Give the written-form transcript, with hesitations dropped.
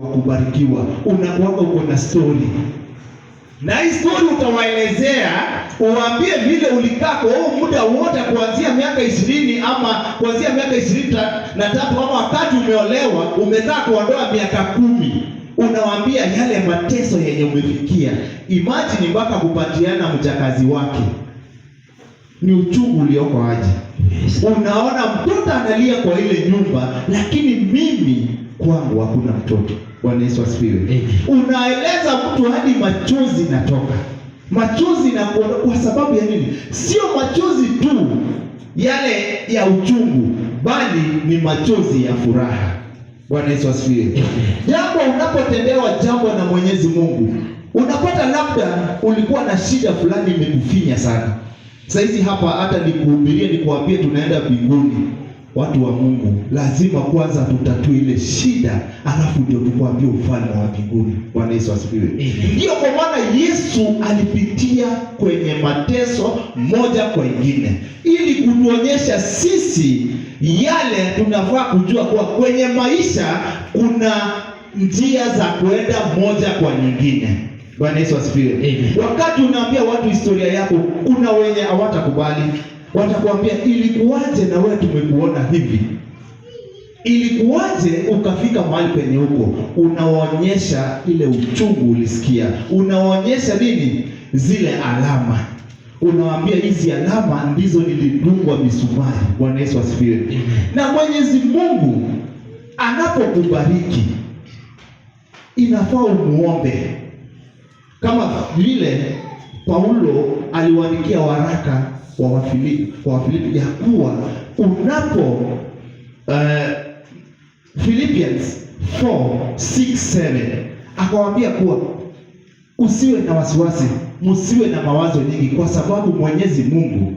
kubarikiwa, unakuwa uko na story. Na hii story utawaelezea, uwaambie vile ulikaa kwa huo muda wote kuanzia miaka 20 ama kuanzia miaka 23 ama wakati umeolewa, umekaa kwa ndoa miaka 10. Unawaambia yale mateso yenye umefikia. Imagine mpaka kupatiana mjakazi wake. Ni uchungu ulioko aje. Unaona mtoto analia kwa ile nyumba, lakini mimi kwangu hakuna mtoto. Bwana Yesu asifiwe. Unaeleza mtu hadi machozi natoka. Machozi na kwa sababu ya nini? Sio machozi tu yale ya uchungu, bali ni machozi ya furaha. Bwana Yesu asifiwe. Jambo unapotendewa jambo na Mwenyezi Mungu, unapata labda ulikuwa na shida fulani imekufinya sana. Saizi hapa hata nikuhubirie nikuambie tunaenda mbinguni. Watu wa Mungu, lazima kwanza tutatue ile shida, alafu ndio tukwambie ufalme wa mbinguni. Bwana Yesu asifiwe. Ndio kwa maana Yesu alipitia kwenye mateso moja kwa ingine, ili kutuonyesha sisi yale tunafaa kujua kwa kwenye maisha kuna njia za kwenda moja kwa nyingine. Bwana Yesu asifiwe. Wakati unaambia watu historia yako, kuna wenye hawatakubali. Watakwambia ilikuwaje na wewe tumekuona hivi? Ilikuwaje ukafika mahali penye huko? Unaonyesha ile uchungu ulisikia. Unaonyesha nini? Zile alama. Unawaambia hizi alama ndizo nilidungwa misumari. Bwana Yesu asifiwe. Na Mwenyezi Mungu anapokubariki inafaa umuombe. Kama vile Paulo aliwaandikia waraka wa Wafilipi ya kuwa unapo Philippians 4:6-7 akawaambia kuwa usiwe na wasiwasi, msiwe na mawazo nyingi, kwa sababu Mwenyezi Mungu